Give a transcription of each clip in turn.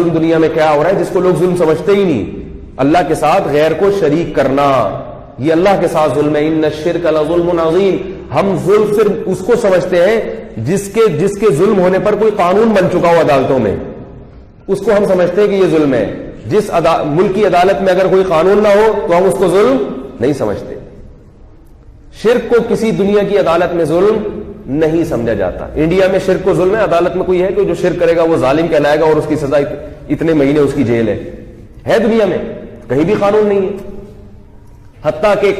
ظلم دنیا میں کیا ہو رہا ہے جس کو لوگ ظلم سمجھتے ہی نہیں. اللہ کے ساتھ غیر کو شریک کرنا, یہ اللہ کے ساتھ ظلم ہے. ان الشرک لظلم عظیم. ہم ظلم صرف اس کو سمجھتے ہیں جس کے ظلم ہونے پر کوئی قانون بن چکا ہو عدالتوں میں, اس کو ہم سمجھتے ہیں کہ یہ ظلم ہے. جس ملک کی عدالت میں اگر کوئی قانون نہ ہو تو ہم اس کو ظلم نہیں سمجھتے. شرک کو کسی دنیا کی عدالت میں ظلم نہیں سمجھا جاتا. انڈیا میں شرک کو ظلم ہے, عدالت میں کوئی ہے کہ جو شرک کرے گا وہ ظالم کہلائے گا اور اس کی سزا اتنے مہینے اس کی جیل ہے دنیا میں کہیں بھی قانون نہیں ہے. حتیٰ کہ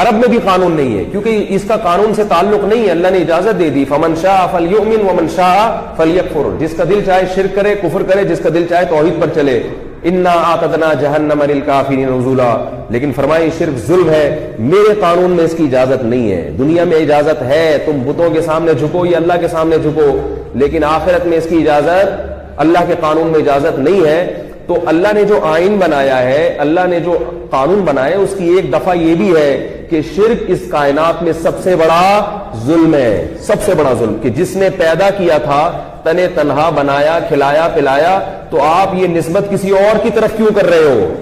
عرب میں بھی قانون نہیں ہے, کیونکہ اس کا قانون سے تعلق نہیں ہے. اللہ نے اجازت دے دی, فمن شاء فلیؤمن ومن شاء فلیکفر. جس کا دل چاہے شرک کرے, کفر کرے, جس کا دل چاہے توحید پر چلے. انا اعتدنا جہنم للکافرین نزلا. لیکن فرمائے شرک ظلم ہے, میرے قانون میں اس کی اجازت نہیں ہے. دنیا میں اجازت ہے, تم بتوں کے سامنے جھکو یا اللہ کے سامنے جھکو, لیکن آخرت میں اس کی اجازت اللہ کے قانون میں اجازت نہیں ہے. تو اللہ نے جو آئین بنایا ہے, اللہ نے جو قانون بنایا ہے, اس کی ایک دفعہ یہ بھی ہے کہ شرک اس کائنات میں سب سے بڑا ظلم ہے. سب سے بڑا ظلم کہ جس نے پیدا کیا تھا, تنے تنہا بنایا, کھلایا پلایا, تو آپ یہ نسبت کسی اور کی طرف کیوں کر رہے ہو,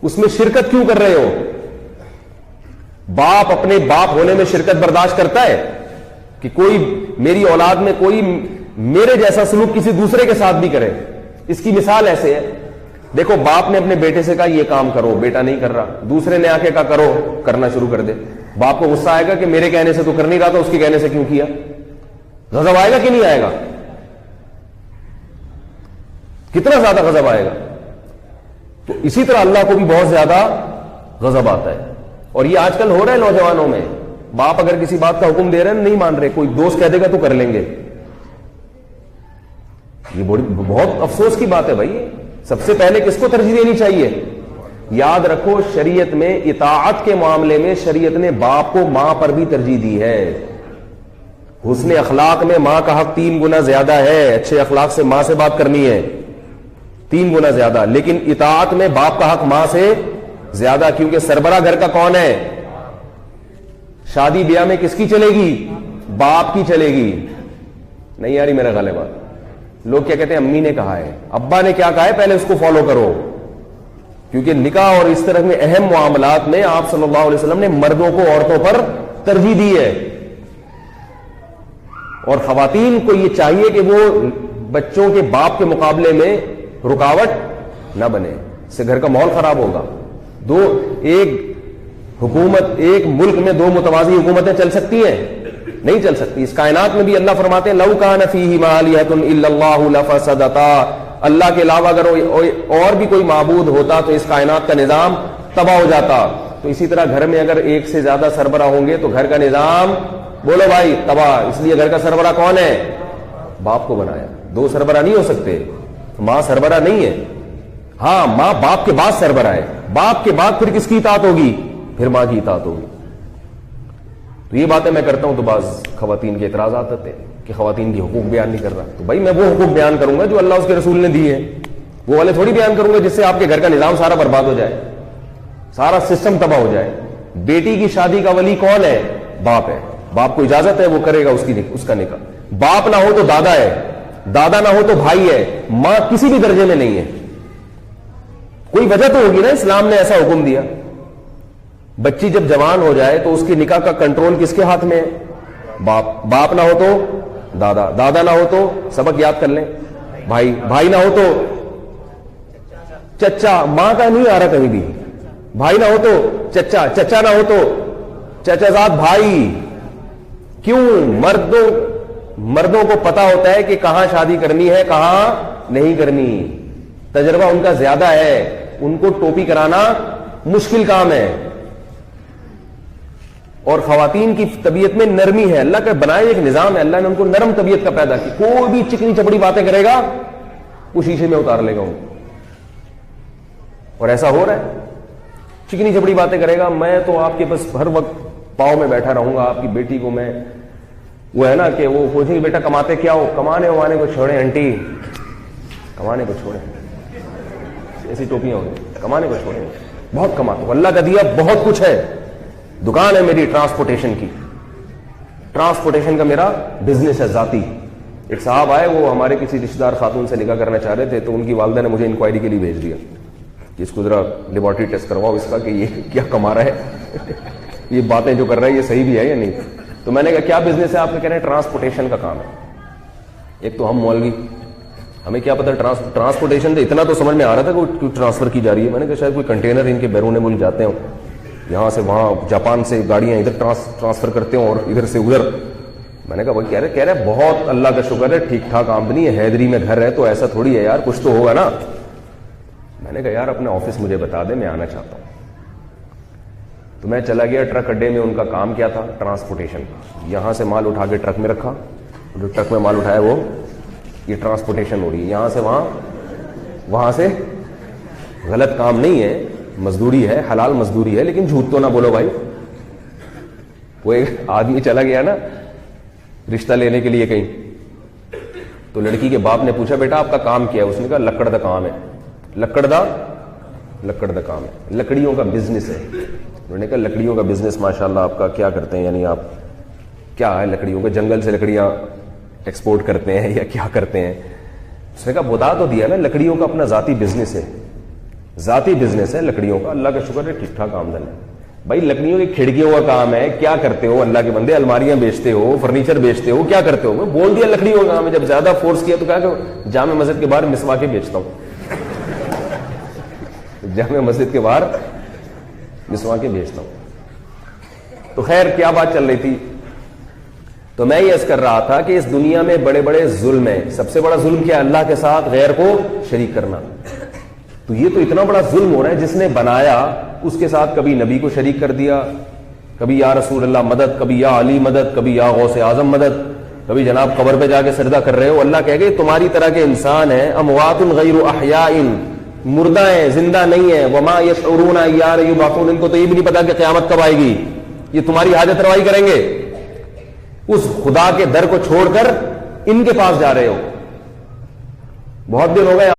اس میں شرکت کیوں کر رہے ہو؟ باپ اپنے باپ ہونے میں شرکت برداشت کرتا ہے کہ کوئی میری اولاد میں کوئی میرے جیسا سلوک کسی دوسرے کے ساتھ بھی کرے؟ اس کی مثال ایسے ہے, دیکھو باپ نے اپنے بیٹے سے کہا یہ کام کرو, بیٹا نہیں کر رہا, دوسرے نے آ کے کہا کرو, کرنا شروع کر دے. باپ کو غصہ آئے گا کہ میرے کہنے سے تو کر نہیں رہا تھا, اس کے کہنے سے کیوں کیا؟ غضب آئے گا کہ نہیں آئے گا؟ کتنا زیادہ غضب آئے گا. تو اسی طرح اللہ کو بھی بہت زیادہ غضب آتا ہے. اور یہ آج کل ہو رہا ہے نوجوانوں میں, باپ اگر کسی بات کا حکم دے رہے ہیں نہیں مان رہے, کوئی دوست کہہ دے گا تو کر لیں گے. یہ بہت افسوس کی بات ہے بھائی. سب سے پہلے کس کو ترجیح دینی چاہیے؟ یاد رکھو, شریعت میں اطاعت کے معاملے میں شریعت نے باپ کو ماں پر بھی ترجیح دی ہے. حسن اخلاق میں ماں کا حق 3 گنا زیادہ ہے, اچھے اخلاق سے ماں سے بات کرنی ہے 3 گنا زیادہ. لیکن اطاعت میں باپ کا حق ماں سے زیادہ, کیونکہ سربراہ گھر کا کون ہے؟ شادی بیاہ میں کس کی چلے گی؟ باپ کی چلے گی. نہیں یاری میرا غالبا, لوگ کیا کہتے ہیں امی نے کہا ہے, ابا نے کیا کہا ہے, پہلے اس کو فالو کرو. کیونکہ نکاح اور اس طرح میں اہم معاملات میں آپ صلی اللہ علیہ وسلم نے مردوں کو عورتوں پر ترجیح دی ہے. اور خواتین کو یہ چاہیے کہ وہ بچوں کے باپ کے مقابلے میں رکاوٹ نہ بنے, اس سے گھر کا ماحول خراب ہوگا. ایک ملک میں 2 متوازی حکومتیں چل سکتی ہیں؟ نہیں چل سکتی. اس کائنات میں بھی اللہ فرماتے ہیں لو کان فیہما آلہۃ الا اللہ لفسدتا. اللہ کے علاوہ اگر اور بھی کوئی معبود ہوتا تو اس کائنات کا نظام تباہ ہو جاتا. تو اسی طرح گھر میں اگر ایک سے زیادہ سربراہ ہوں گے تو گھر کا نظام, بولو بھائی, تباہ. اس لیے گھر کا سربراہ کون ہے؟ باپ کو بنایا. 2 سربراہ نہیں ہو سکتے, ماں سربراہ نہیں ہے. ہاں ماں باپ کے بعد سربراہ ہے, باپ کے بعد پھر کس کی اطاعت ہوگی؟ پھر ماں کی اطاعت ہوگی. تو یہ باتیں میں کرتا ہوں تو بعض خواتین کے اعتراضات آتے ہیں کہ خواتین کی حقوق بیان نہیں کر رہا. تو بھائی میں وہ حقوق بیان کروں گا جو اللہ اس کے رسول نے دیے ہیں, وہ والے تھوڑی بیان کروں گا جس سے آپ کے گھر کا نظام سارا برباد ہو جائے, سارا سسٹم تباہ ہو جائے. بیٹی کی شادی کا ولی کون ہے؟ باپ ہے. باپ کو اجازت ہے, وہ کرے گا اس کا نکاح. باپ نہ ہو تو دادا ہے, دادا نہ ہو تو بھائی ہے, ماں کسی بھی درجے میں نہیں ہے. کوئی وجہ تو ہوگی نا, اسلام نے ایسا حکم دیا. بچی جب جوان ہو جائے تو اس کے نکاح کا کنٹرول کس کے ہاتھ میں ہے؟ باپ. باپ نہ ہو تو دادا, دادا نہ ہو تو سبق یاد کر لیں بھائی, بھائی نہ ہو تو چچا. ماں کا نہیں آ رہا کہیں بھی. بھائی نہ ہو تو چچا, چچا نہ ہو تو چچا زاد بھائی. کیوں؟ مردوں کو پتا ہوتا ہے کہ کہاں شادی کرنی ہے, کہاں نہیں کرنی. تجربہ ان کا زیادہ ہے, ان کو ٹوپی کرانا مشکل کام ہے. اور خواتین کی طبیعت میں نرمی ہے, اللہ کا بنائے ایک نظام ہے, اللہ نے ان کو نرم طبیعت کا پیدا کی. کوئی بھی چکنی چپڑی باتیں کرے گا وہ شیشے میں اتار لے گا. اور ایسا ہو رہا ہے, چکنی چپڑی باتیں کرے گا. میں تو آپ کے بس ہر وقت پاؤں میں بیٹھا رہوں گا. آپ کی بیٹی کو میں, وہ ہے نا کہ وہ پوچھیں گے بیٹا کماتے کیا ہو؟ کمانے ومانے کو چھوڑیں آنٹی, کمانے کو چھوڑیں. ایسی ٹوپیاں ہوگی, کمانے کو چھوڑیں. بہت کماتا ہوں, اللہ کا دیا بہت کچھ ہے. دکان ہے میری ٹرانسپورٹیشن کی, ٹرانسپورٹیشن کا میرا بزنس ہے ذاتی. ایک صاحب آئے, وہ ہمارے کسی رشتے دار خاتون سے نکاح کرنا چاہ رہے تھے, تو ان کی والدہ نے مجھے انکوائری کے لیے بھیج دیا کہ اس کو ذرا لیبارٹری ٹیسٹ کرواؤ اس کا کہ یہ کیا کما رہا ہے, یہ باتیں جو کر رہا ہے یہ صحیح بھی ہے یا نہیں. تو میں نے کہا کیا بزنس ہے آپ کے؟ کہہ رہے ہیں ٹرانسپورٹیشن کا کام ہے. ایک تو ہم مولوی, ہمیں کیا پتا ٹرانسپورٹیشن, تو اتنا تو سمجھ میں آ رہا تھا کہ وہ ٹرانسفر کی جا رہی ہے. میں نے کہا شاید کوئی کنٹینر ان کے بیرون ملک جاتے ہوں, یہاں سے وہاں جاپان سے گاڑیاں ادھر ٹرانسفر کرتے ہوں اور ادھر سے ادھر. میں نے کہا وہ کہہ رہے بہت اللہ کا شکر ہے ٹھیک ٹھاک آمدنی ہے, حیدری میں گھر ہے, تو ایسا تھوڑی ہے یار, کچھ تو ہوگا نا. میں نے کہا یار اپنا آفس مجھے بتا دے, میں آنا چاہتا ہوں. تو میں چلا گیا ٹرک اڈے میں. ان کا کام کیا تھا؟ ٹرانسپورٹیشن. یہاں سے مال اٹھا کے ٹرک میں رکھا, جو ٹرک میں مال اٹھایا وہ یہ ٹرانسپورٹیشن ہو رہی ہے, یہاں سے وہاں, وہاں سے. غلط کام نہیں ہے, مزدوری ہے, حلال مزدوری ہے, لیکن جھوٹ تو نہ بولو بھائی. وہ ایک آدمی چلا گیا نا رشتہ لینے کے لیے کہیں, تو لڑکی کے باپ نے پوچھا بیٹا آپ کا کام کیا ہے؟ اس نے کہا لکڑ دا کام ہے. لکڑ دا کام ہے, لکڑیوں کا بزنس ہے. انہوں نے کہا لکڑیوں کا بزنس ماشاءاللہ آپ کا کیا کرتے ہیں, یعنی آپ کیا ہے لکڑیوں کے, جنگل سے لکڑیاں ایکسپورٹ کرتے ہیں یا کیا کرتے ہیں؟ اس نے کہا بتا تو دیا نا, لکڑیوں کا اپنا ذاتی بزنس ہے, ذاتی بزنس ہے لکڑیوں کا, اللہ کا شکر ہے ٹھیک ٹھاک آمدن ہے. بھائی لکڑیوں کی کھڑکیوں کا کام ہے, کیا کرتے ہو اللہ کے بندے؟ الماریاں بیچتے ہو, فرنیچر بیچتے ہو, کیا کرتے ہو؟ میں بول دیا لکڑیوں کا کام ہے. جب زیادہ فورس کیا تو کہا کہ جامع مسجد کے باہر مسواکیں بیچتا ہوں. جامع مسجد کے باہر مسواکیں بیچتا ہوں. تو خیر کیا بات چل رہی تھی؟ تو میں یہ عرض کر رہا تھا کہ اس دنیا میں بڑے بڑے ظلم ہیں. سب سے بڑا ظلم کیا ہے؟ اللہ کے ساتھ غیر کو شریک کرنا. تو یہ تو اتنا بڑا ظلم ہو رہا ہے, جس نے بنایا اس کے ساتھ کبھی نبی کو شریک کر دیا, کبھی یا رسول اللہ مدد, کبھی یا علی مدد, کبھی یا غوث اعظم مدد, کبھی جناب قبر پہ جا کے سجدہ کر رہے ہو. اللہ کہے گا تمہاری طرح کے انسان ہیں, اموات غیر احیاء, مردہ ہیں, زندہ نہیں ہیں. وما یشعرون ایان یبعثون, ان کو تو یہ بھی نہیں پتا کہ قیامت کب آئے گی. یہ تمہاری حاجت روائی کریں گے, اس خدا کے در کو چھوڑ کر ان کے پاس جا رہے ہو. بہت دن ہو گئے